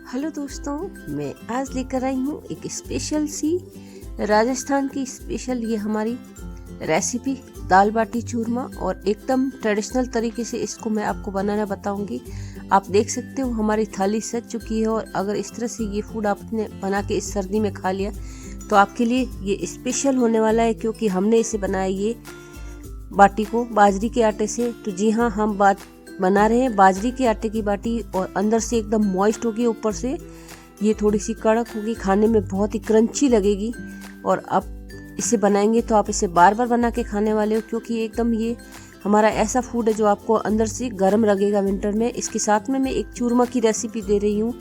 Hello दोस्तों, मैं आज लेकर आई हूँ एक स्पेशल सी राजस्थान की स्पेशल ये हमारी रेसिपी दाल बाटी चूरमा। और एकदम ट्रेडिशनल तरीके से इसको मैं आपको बनाना बताऊंगी। आप देख सकते हो हमारी थाली सज चुकी है, और अगर इस तरह से ये फूड आपने बना के इस सर्दी में खा लिया तो आपके लिए ये स्पेशल होने वाला है, क्योंकि हमने इसे बनाया ये बाटी को बाजरी के आटे से। तो जी हाँ, हम बना रहे हैं बाजरी के आटे की बाटी, और अंदर से एकदम मॉइस्ट होगी, ऊपर से ये थोड़ी सी कड़क होगी, खाने में बहुत ही क्रंची लगेगी। और आप इसे बनाएंगे तो आप इसे बार बार बना के खाने वाले हो, क्योंकि एकदम ये हमारा ऐसा फूड है जो आपको अंदर से गर्म लगेगा विंटर में। इसके साथ में मैं एक चूरमा की रेसिपी दे रही हूँ।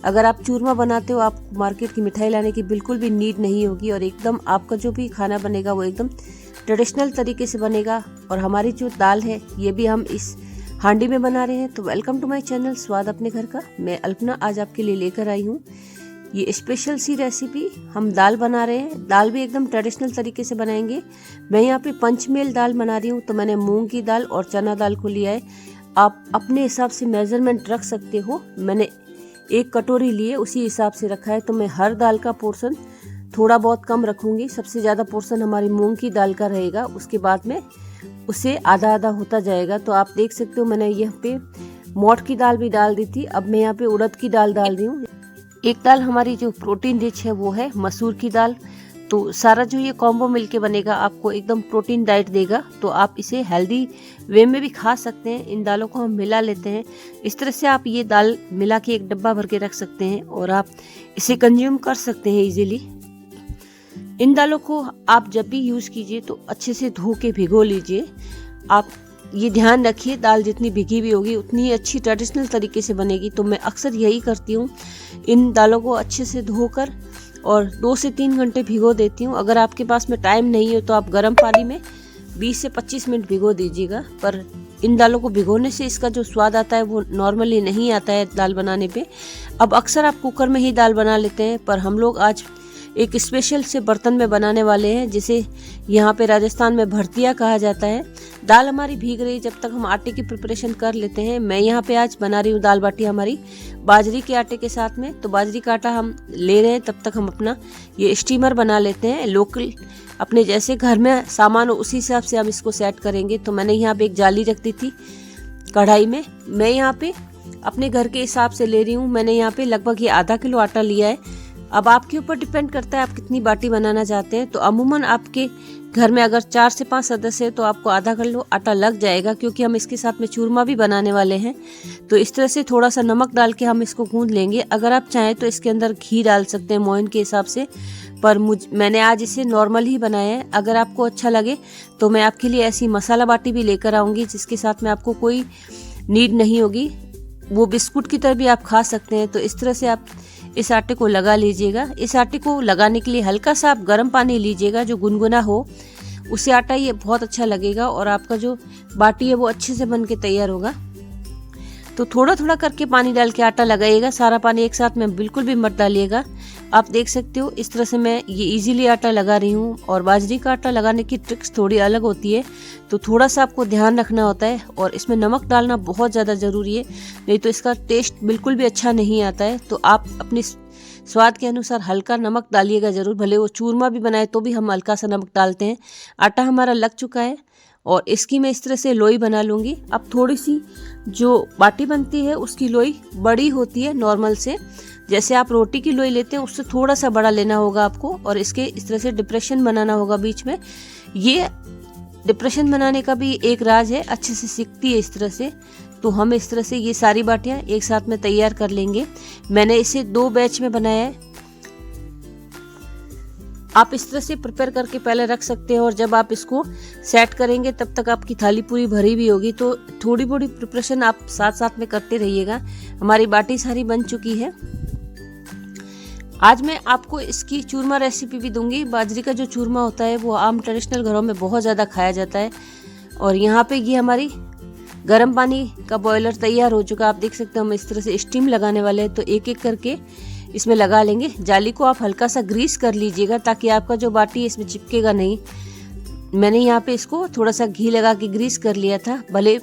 अगर आप चूरमा बनाते हो, आप मार्केट की मिठाई लाने की बिल्कुल भी नीड नहीं होगी, और एकदम आपका जो भी खाना बनेगा वो एकदम ट्रेडिशनल तरीके से बनेगा। और हमारी जो दाल है ये भी हम इस हांडी में बना रहे हैं। तो वेलकम टू माय चैनल स्वाद अपने घर का। मैं अल्पना आज आपके लिए लेकर आई हूँ ये स्पेशल सी रेसिपी। हम दाल बना रहे हैं, दाल भी एकदम ट्रेडिशनल तरीके से बनाएंगे। मैं यहाँ पे पंचमेल दाल बना रही हूँ, तो मैंने मूंग की दाल और चना दाल को लिया है। आप अपने हिसाब से मेजरमेंट रख सकते हो। मैंने 1 कटोरी लिए, उसी हिसाब से रखा है। तो मैं हर दाल का पोर्शन थोड़ा बहुत कम रखूंगी। सबसे ज़्यादा पोर्शन हमारी मूंग की दाल का रहेगा, उसके बाद में उसे आधा आधा होता जाएगा। तो आप देख सकते हो मैंने यहाँ पे मोठ की दाल भी डाल दी थी। अब मैं यहाँ पे उड़द की दाल डाल रही हूँ। एक दाल हमारी जो प्रोटीन रिच है वो है मसूर की दाल। तो सारा जो ये कॉम्बो मिलके बनेगा आपको एकदम प्रोटीन डाइट देगा। तो आप इसे हेल्दी वे में भी खा सकते हैं। इन दालों को हम मिला लेते हैं। इस तरह से आप ये दाल मिला के एक डब्बा भर के रख सकते हैं, और आप इसे कंज्यूम कर सकते हैं इजीली। इन दालों को आप जब भी यूज़ कीजिए तो अच्छे से धो के भिगो लीजिए। आप ये ध्यान रखिए, दाल जितनी भिगी हुई होगी उतनी ही अच्छी ट्रेडिशनल तरीके से बनेगी। तो मैं अक्सर यही करती हूँ, इन दालों को अच्छे से धोकर और 2 से 3 घंटे भिगो देती हूँ। अगर आपके पास में टाइम नहीं हो तो आप गर्म पानी में 20 से 25 मिनट भिगो दीजिएगा। पर इन दालों को भिगोने से इसका जो स्वाद आता है वो नॉर्मली नहीं आता है दाल बनाने पे। अब अक्सर आप कुकर में ही दाल बना लेते हैं, पर हम लोग आज एक स्पेशल से बर्तन में बनाने वाले हैं, जिसे यहाँ पे राजस्थान में भरतिया कहा जाता है। दाल हमारी भीग रही, जब तक हम आटे की प्रिपरेशन कर लेते हैं। मैं यहाँ पे आज बना रही हूँ दाल बाटी हमारी बाजरी के आटे के साथ में। तो बाजरी का आटा हम ले रहे हैं, तब तक हम अपना ये स्टीमर बना लेते हैं। लोकल अपने जैसे घर में सामान हो उसी हिसाब से हम इसको सेट करेंगे। तो मैंने यहाँ पे एक जाली रख दी थी कढ़ाई में। मैं यहाँ पे अपने घर के हिसाब से ले रही हूँ। मैंने यहाँ पे लगभग ये आधा किलो आटा लिया है। अब आपके ऊपर डिपेंड करता है आप कितनी बाटी बनाना चाहते हैं। तो अमूमन आपके घर में अगर 4 से 5 सदस्य है तो आपको आधा किलो आटा लग जाएगा, क्योंकि हम इसके साथ में चूरमा भी बनाने वाले हैं। तो इस तरह से थोड़ा सा नमक डाल के हम इसको गूंद लेंगे। अगर आप चाहें तो इसके अंदर घी डाल सकते हैं मोइन के हिसाब से, पर मैंने आज इसे नॉर्मल ही बनाया है। अगर आपको अच्छा लगे तो मैं आपके लिए ऐसी मसाला बाटी भी लेकर आऊँगी, जिसके साथ में आपको कोई नीड नहीं होगी। वो बिस्कुट की तरह भी आप खा सकते हैं। तो इस तरह से आप इस आटे को लगा लीजिएगा। इस आटे को लगाने के लिए हल्का सा आप गर्म पानी लीजिएगा जो गुनगुना हो, उससे आटा ये बहुत अच्छा लगेगा, और आपका जो बाटी है वो अच्छे से बन के तैयार होगा। तो थोड़ा थोड़ा करके पानी डाल के आटा लगाइएगा, सारा पानी एक साथ में बिल्कुल भी मत डालिएगा। आप देख सकते हो इस तरह से मैं ये इजीली आटा लगा रही हूँ। और बाजरी का आटा लगाने की ट्रिक्स थोड़ी अलग होती है, तो थोड़ा सा आपको ध्यान रखना होता है। और इसमें नमक डालना बहुत ज़्यादा ज़रूरी है, नहीं तो इसका टेस्ट बिल्कुल भी अच्छा नहीं आता है। तो आप अपने स्वाद के अनुसार हल्का नमक डालिएगा ज़रूर। भले वो चूरमा भी बनाए तो भी हम हल्का सा नमक डालते हैं। आटा हमारा लग चुका है, और इसकी मैं इस तरह से लोई बना लूँगी। अब थोड़ी सी जो बाटी बनती है उसकी लोई बड़ी होती है नॉर्मल से, जैसे आप रोटी की लोई लेते हैं उससे थोड़ा सा बड़ा लेना होगा आपको, और इसके इस तरह से डिप्रेशन बनाना होगा बीच में। ये डिप्रेशन बनाने का भी एक राज है, अच्छे से सिकती है इस तरह से। तो हम इस तरह से ये सारी बाटियां एक साथ में तैयार कर लेंगे। मैंने इसे 2 बैच में बनाया है। आप इस तरह से प्रिपेयर करके पहले रख सकते हैं, और जब आप इसको सेट करेंगे तब तक आपकी थाली पूरी भरी हुई होगी। तो थोड़ी थोड़ी प्रिपरेशन आप साथ साथ में करते रहिएगा। हमारी बाटी सारी बन चुकी है। आज मैं आपको इसकी चूरमा रेसिपी भी दूंगी। बाजरी का जो चूरमा होता है वो आम ट्रेडिशनल घरों में बहुत ज़्यादा खाया जाता है। और यहाँ पे ये हमारी गर्म पानी का बॉयलर तैयार हो चुका। आप देख सकते हो हम इस तरह से स्टीम लगाने वाले हैं। तो एक एक करके इसमें लगा लेंगे। जाली को आप हल्का सा ग्रीस कर लीजिएगा, ताकि आपका जो बाटी है इसमें चिपकेगा नहीं। मैंने यहाँ पे इसको थोड़ा सा घी लगा के ग्रीस कर लिया था। भले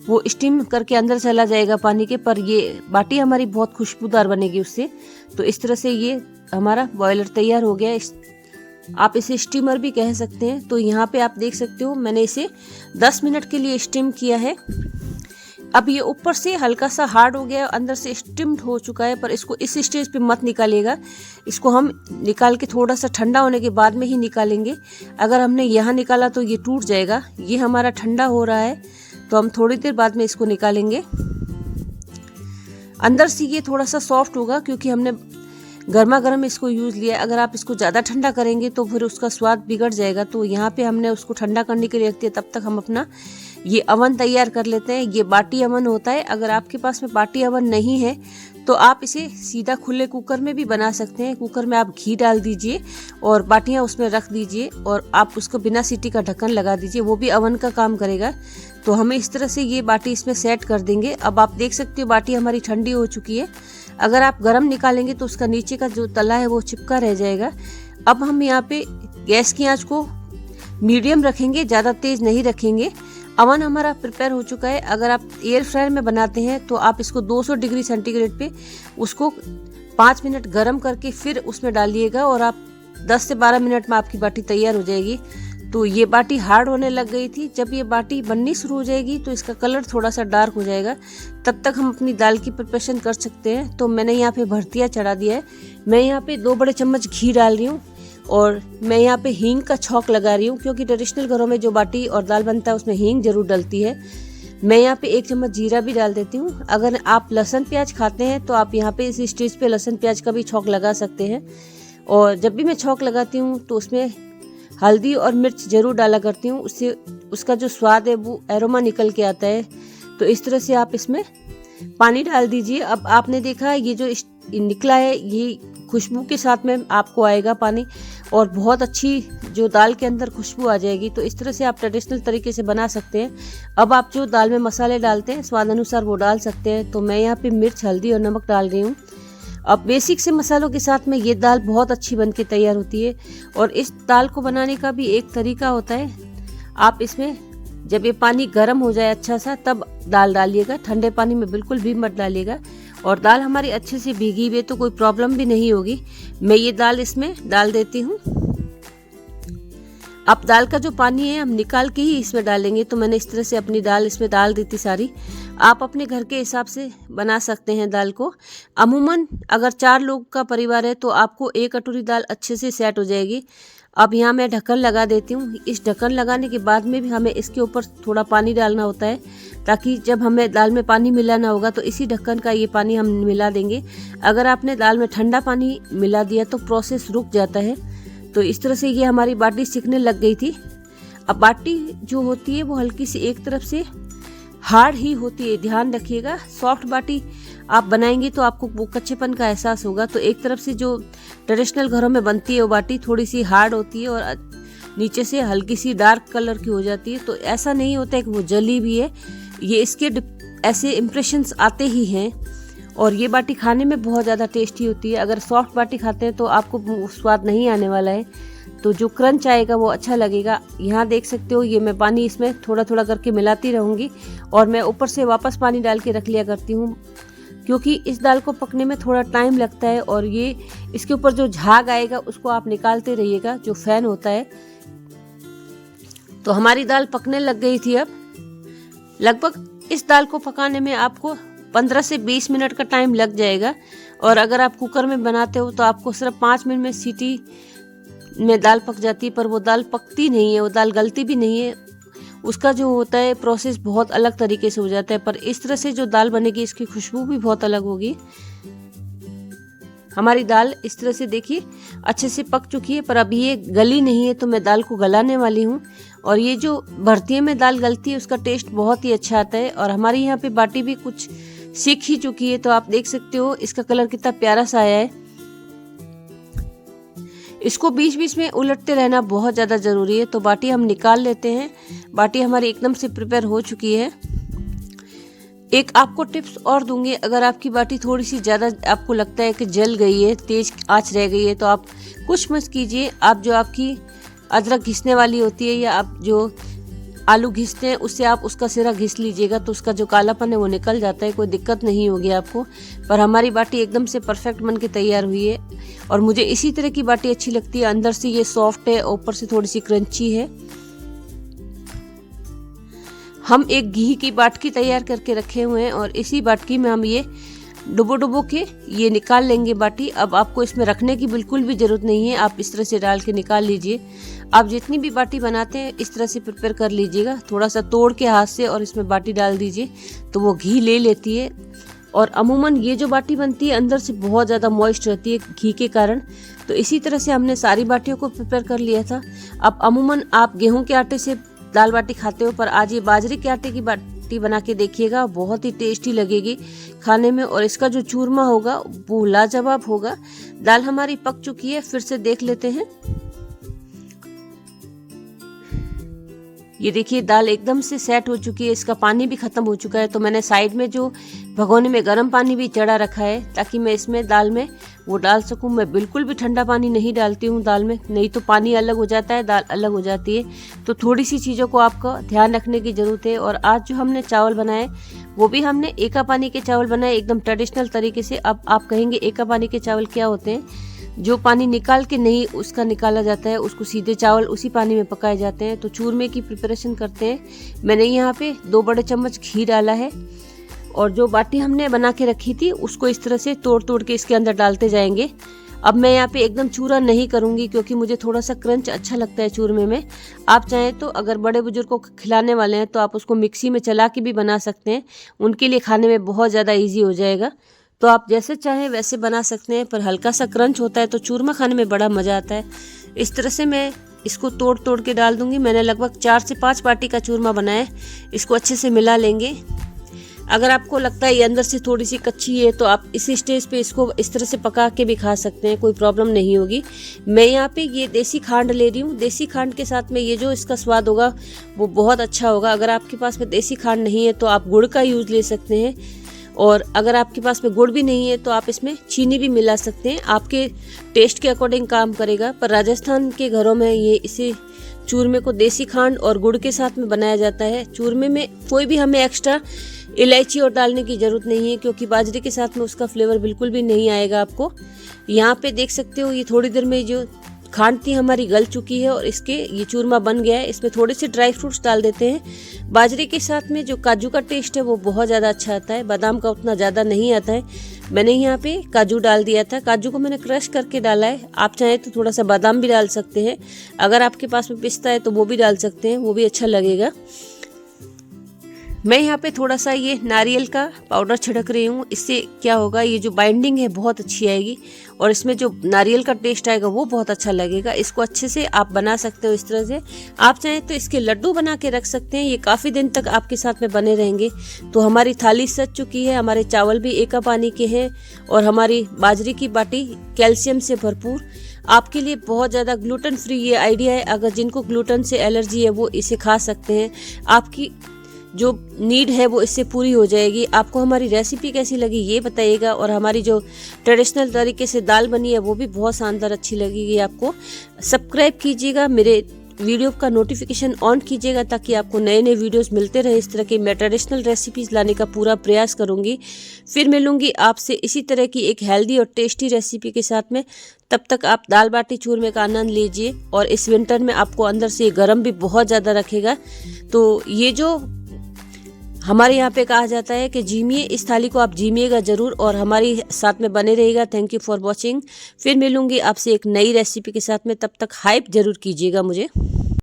वो स्टीम करके अंदर चला जाएगा पानी के, पर ये बाटी हमारी बहुत खुशबूदार बनेगी उससे। तो इस तरह से ये हमारा बॉयलर तैयार हो गया। आप इसे स्टीमर भी कह सकते हैं। तो यहाँ पे आप देख सकते हो मैंने इसे 10 मिनट के लिए स्टीम किया है। अब ये ऊपर से हल्का सा हार्ड हो गया, अंदर से स्टीम्ड हो चुका है, पर इसको इस स्टेज पे मत निकालिएगा। इसको हम निकाल के थोड़ा सा ठंडा होने के बाद में ही निकालेंगे। अगर हमने यहाँ निकाला तो ये टूट जाएगा। ये हमारा ठंडा हो रहा है, तो हम थोड़ी देर बाद में इसको निकालेंगे। अंदर से ये थोड़ा सा सॉफ्ट होगा क्योंकि हमने गर्मा गर्म इसको यूज़ लिया है। अगर आप इसको ज़्यादा ठंडा करेंगे तो फिर उसका स्वाद बिगड़ जाएगा। तो यहाँ पे हमने उसको ठंडा करने के लिए रख दिया। तब तक हम अपना ये अवन तैयार कर लेते हैं। ये बाटी अवन होता है। अगर आपके पास में बाटी अवन नहीं है तो आप इसे सीधा खुले कुकर में भी बना सकते हैं। कुकर में आप घी डाल दीजिए और बाटियाँ उसमें रख दीजिए और आप उसको बिना सीटी का ढक्कन लगा दीजिए, वो भी अवन का काम करेगा। तो हमें इस तरह से ये बाटी इसमें सेट कर देंगे। अब आप देख सकते हो बाटी हमारी ठंडी हो चुकी है। अगर आप गरम निकालेंगे तो उसका नीचे का जो तला है वो चिपका रह जाएगा। अब हम यहाँ पे गैस की आंच को मीडियम रखेंगे, ज़्यादा तेज़ नहीं रखेंगे। अवन हमारा प्रिपेयर हो चुका है। अगर आप एयर फ्रायर में बनाते हैं तो आप इसको 200 डिग्री सेंटीग्रेड पे उसको 5 मिनट गरम करके फिर उसमें डालिएगा और आप 10 से 12 मिनट में आपकी बाटी तैयार हो जाएगी। तो ये बाटी हार्ड होने लग गई थी। जब ये बाटी बननी शुरू हो जाएगी तो इसका कलर थोड़ा सा डार्क हो जाएगा। तब तक हम अपनी दाल की प्रिपरेशन कर सकते हैं। तो मैंने यहाँ पे भरतिया चढ़ा दिया है। मैं यहाँ पे 2 बड़े चम्मच घी डाल रही हूँ और मैं यहाँ पे हींग का छौंक लगा रही हूँ, क्योंकि ट्रेडिशनल घरों में जो बाटी और दाल बनता है उसमें हींग जरूर डलती है। मैं यहाँ पे 1 चम्मच जीरा भी डाल देती हूँ। अगर आप लहसुन प्याज खाते हैं तो आप यहाँ पे इस स्टेज पे लहसुन प्याज का भी छौंक लगा सकते हैं। और जब भी मैं छौंक लगाती हूँ तो उसमें हल्दी और मिर्च जरूर डाला करती हूँ, उससे उसका जो स्वाद है वो एरोमा निकल के आता है। तो इस तरह से आप इसमें पानी डाल दीजिए। अब आपने देखा ये जो निकला है ये खुशबू के साथ में आपको आएगा पानी, और बहुत अच्छी जो दाल के अंदर खुशबू आ जाएगी। तो इस तरह से आप ट्रेडिशनल तरीके से बना सकते हैं। अब आप जो दाल में मसाले डालते हैं स्वाद अनुसार वो डाल सकते हैं। तो मैं यहाँ पे मिर्च, हल्दी और नमक डाल रही हूँ। अब बेसिक से मसालों के साथ में ये दाल बहुत अच्छी बन के तैयार होती है। और इस दाल को बनाने का भी एक तरीका होता है। आप इसमें जब ये पानी गर्म हो जाए अच्छा सा तब दाल डालिएगा, ठंडे पानी में बिल्कुल भी मत डालिएगा। और दाल हमारी अच्छे से भीगी हुई है तो कोई प्रॉब्लम भी नहीं होगी। मैं ये दाल इसमें डाल देती हूँ। अब दाल का जो पानी है हम निकाल के ही इसमें डालेंगे। तो मैंने इस तरह से अपनी दाल इसमें डाल दी थी सारी। आप अपने घर के हिसाब से बना सकते हैं दाल को। अमूमन अगर 4 लोग का परिवार है तो आपको 1 कटोरी दाल अच्छे से सेट हो जाएगी। अब यहाँ मैं ढक्कन लगा देती हूँ। इस ढक्कन लगाने के बाद में भी हमें इसके ऊपर थोड़ा पानी डालना होता है, ताकि जब हमें दाल में पानी मिलाना होगा तो इसी ढक्कन का ये पानी हम मिला देंगे। अगर आपने दाल में ठंडा पानी मिला दिया तो प्रोसेस रुक जाता है। तो इस तरह से ये हमारी बाटी सिकने लग गई थी। अब बाटी जो होती है वो हल्की सी एक तरफ से हार्ड ही होती है, ध्यान रखिएगा। सॉफ्ट बाटी आप बनाएंगे तो आपको वो कच्चेपन का एहसास होगा। तो एक तरफ से जो ट्रेडिशनल घरों में बनती है वो बाटी थोड़ी सी हार्ड होती है और नीचे से हल्की सी डार्क कलर की हो जाती है। तो ऐसा नहीं होता है कि वो जली भी है, ये इसके ऐसे इम्प्रेशंस आते ही हैं। और ये बाटी खाने में बहुत ज़्यादा टेस्टी होती है। अगर सॉफ्ट बाटी खाते हैं तो आपको स्वाद नहीं आने वाला है, तो जो क्रंच आएगा वो अच्छा लगेगा। यहाँ देख सकते हो ये मैं पानी इसमें थोड़ा थोड़ा करके मिलाती रहूँगी और मैं ऊपर से वापस पानी डाल के रख लिया करती हूँ, क्योंकि इस दाल को पकने में थोड़ा टाइम लगता है। और ये इसके ऊपर जो झाग आएगा उसको आप निकालते रहिएगा, जो फैन होता है। तो हमारी दाल पकने लग गई थी। अब लगभग इस दाल को पकाने में आपको 15 से 20 मिनट का टाइम लग जाएगा। और अगर आप कुकर में बनाते हो तो आपको सिर्फ 5 मिनट में सीटी में दाल पक जाती है, पर वो दाल पकती नहीं है, वो दाल गलती भी नहीं है। उसका जो होता है प्रोसेस बहुत अलग तरीके से हो जाता है। पर इस तरह से जो दाल बनेगी इसकी खुशबू भी बहुत अलग होगी। हमारी दाल इस तरह से देखिए अच्छे से पक चुकी है, पर अभी ये गली नहीं है, तो मैं दाल को गलाने वाली हूँ। और ये जो भरतिये में दाल गलती है उसका टेस्ट बहुत ही अच्छा आता है। और हमारी यहाँ पे बाटी भी कुछ सीख ही चुकी है, तो आप देख सकते हो इसका कलर कितना प्यारा सा आया है। इसको बीच बीच में उलटते रहना बहुत ज़्यादा ज़रूरी है। तो बाटी हम निकाल लेते हैं। बाटी हमारी एकदम से प्रिपेयर हो चुकी है। एक आपको टिप्स और दूंगी, अगर आपकी बाटी थोड़ी सी ज़्यादा आपको लगता है कि जल गई है, तेज आंच रह गई है, तो आप कुछ मत कीजिए। आप जो आपकी अदरक घिसने वाली होती है या आप जो आलू घिसते हैं उससे आप उसका सिरा घिस लीजिएगा तो उसका जो कालापन है वो निकल जाता है, कोई दिक्कत नहीं होगी आपको। पर हमारी बाटी एकदम से परफेक्ट बन के तैयार हुई है और मुझे इसी तरह की बाटी अच्छी लगती है। अंदर से ये सॉफ्ट है, ऊपर से थोड़ी सी क्रंची है। हम एक घी की बाटकी तैयार करके रखे हुए हैं और इसी बाटकी में हम ये डुबो के ये निकाल लेंगे बाटी। अब आपको इसमें रखने की बिल्कुल भी ज़रूरत नहीं है, आप इस तरह से डाल के निकाल लीजिए। आप जितनी भी बाटी बनाते हैं इस तरह से प्रिपेयर कर लीजिएगा, थोड़ा सा तोड़ के हाथ से और इसमें बाटी डाल दीजिए तो वो घी ले लेती है। और अमूमन ये जो बाटी बनती है अंदर से बहुत ज़्यादा मॉइस्ट रहती है घी के कारण, तो इसी तरह से हमने सारी बाटियों को प्रिपेयर कर लिया था। अब अमूमन आप गेहूँ के आटे से दाल बाटी खाते हो, पर आज ये बाजरे के आटे की बाटी बना के देखिएगा, बहुत ही टेस्टी लगेगी खाने में और इसका जो चूरमा होगा वो लाजवाब होगा। दाल हमारी पक चुकी है, फिर से देख लेते हैं। ये देखिए दाल एकदम से सेट हो चुकी है, इसका पानी भी खत्म हो चुका है। तो मैंने साइड में जो भगोने में गर्म पानी भी चढ़ा रखा है ताकि मैं इसमें दाल में वो डाल सकूं। मैं बिल्कुल भी ठंडा पानी नहीं डालती हूँ दाल में, नहीं तो पानी अलग हो जाता है, दाल अलग हो जाती है। तो थोड़ी सी चीज़ों को आपको ध्यान रखने की ज़रूरत है। और आज जो हमने चावल बनाए वो भी हमने एका पानी के चावल बनाए एकदम ट्रेडिशनल तरीके से। अब आप कहेंगे एका पानी के चावल क्या होते हैं? जो पानी निकाल के नहीं उसका निकाला जाता है, उसको सीधे चावल उसी पानी में पकाए जाते हैं। तो चूरमे की प्रिपरेशन करते हैं। मैंने यहाँ पे 2 बड़े चम्मच घी डाला है और जो बाटी हमने बना के रखी थी उसको इस तरह से तोड़ के इसके अंदर डालते जाएंगे। अब मैं यहाँ पे एकदम चूरा नहीं करूँगी क्योंकि मुझे थोड़ा सा क्रंच अच्छा लगता है चूरमे में। आप चाहें तो अगर बड़े बुजुर्ग को खिलाने वाले हैं तो आप उसको मिक्सी में चला के भी बना सकते हैं, उनके लिए खाने में बहुत ज़्यादा ईजी हो जाएगा। तो आप जैसे चाहें वैसे बना सकते हैं, पर हल्का सा क्रंच होता है तो चूरमा खाने में बड़ा मज़ा आता है। इस तरह से मैं इसको तोड़ के डाल दूंगी। मैंने लगभग 4 से 5 बाटी का चूरमा बनाया है। इसको अच्छे से मिला लेंगे। अगर आपको लगता है ये अंदर से थोड़ी सी कच्ची है तो आप इसी स्टेज पे इसको इस तरह से पका के भी खा सकते हैं, कोई प्रॉब्लम नहीं होगी। मैं यहाँ पे ये देसी खांड ले रही हूँ। देसी खांड के साथ में ये जो इसका स्वाद होगा वो बहुत अच्छा होगा। अगर आपके पास में देसी खांड नहीं है तो आप गुड़ का यूज़ ले सकते हैं, और अगर आपके पास में गुड़ भी नहीं है तो आप इसमें चीनी भी मिला सकते हैं, आपके टेस्ट के अकॉर्डिंग काम करेगा। पर राजस्थान के घरों में ये इसे चूरमे को देसी खांड और गुड़ के साथ में बनाया जाता है। चूरमे में कोई भी हमें एक्स्ट्रा इलायची और डालने की ज़रूरत नहीं है क्योंकि बाजरे के साथ में उसका फ्लेवर बिल्कुल भी नहीं आएगा आपको। यहाँ पे देख सकते हो ये थोड़ी देर में जो खांड थी हमारी गल चुकी है और इसके ये चूरमा बन गया है। इसमें थोड़े से ड्राई फ्रूट्स डाल देते हैं। बाजरे के साथ में जो काजू का टेस्ट है वो बहुत ज़्यादा अच्छा आता है, बादाम का उतना ज़्यादा नहीं आता है। मैंने यहाँ पे काजू डाल दिया था, काजू को मैंने क्रश करके डाला है। आप चाहें तो थोड़ा सा बादाम भी डाल सकते हैं, अगर आपके पास में पिस्ता है तो वो भी डाल सकते हैं, वो भी अच्छा लगेगा। मैं यहाँ पे थोड़ा सा ये नारियल का पाउडर छिड़क रही हूँ। इससे क्या होगा, ये जो बाइंडिंग है बहुत अच्छी आएगी और इसमें जो नारियल का टेस्ट आएगा वो बहुत अच्छा लगेगा। इसको अच्छे से आप बना सकते हो इस तरह से। आप चाहें तो इसके लड्डू बना के रख सकते हैं, ये काफ़ी दिन तक आपके साथ में बने रहेंगे। तो हमारी थाली सज चुकी है, हमारे चावल भी एका पानी के हैं और हमारी बाजरे की बाटी कैल्शियम से भरपूर, आपके लिए बहुत ज़्यादा ग्लूटेन फ्री ये आइडिया है। अगर जिनको ग्लूटेन से एलर्जी है वो इसे खा सकते हैं, आपकी जो नीड है वो इससे पूरी हो जाएगी। आपको हमारी रेसिपी कैसी लगी ये बताइएगा, और हमारी जो ट्रेडिशनल तरीके से दाल बनी है वो भी बहुत शानदार अच्छी लगेगी आपको। सब्सक्राइब कीजिएगा, मेरे वीडियो का नोटिफिकेशन ऑन कीजिएगा ताकि आपको नए नए वीडियोस मिलते रहे। इस तरह की मैं ट्रेडिशनल रेसिपीज़ लाने का पूरा प्रयास करूंगी। फिर मिलूंगी आपसे इसी तरह की एक हेल्दी और टेस्टी रेसिपी के साथ में। तब तक आप दाल बाटी चूरमे का आनंद लीजिए, और इस विंटर में आपको अंदर से गर्म भी बहुत ज़्यादा रखेगा। तो ये जो हमारे यहाँ पे कहा जाता है कि जीमिए, इस थाली को आप जीमिएगा ज़रूर और हमारी साथ में बने रहिएगा। Thank you for watching. फिर मिलूंगी आपसे एक नई रेसिपी के साथ में, तब तक हाइप ज़रूर कीजिएगा मुझे।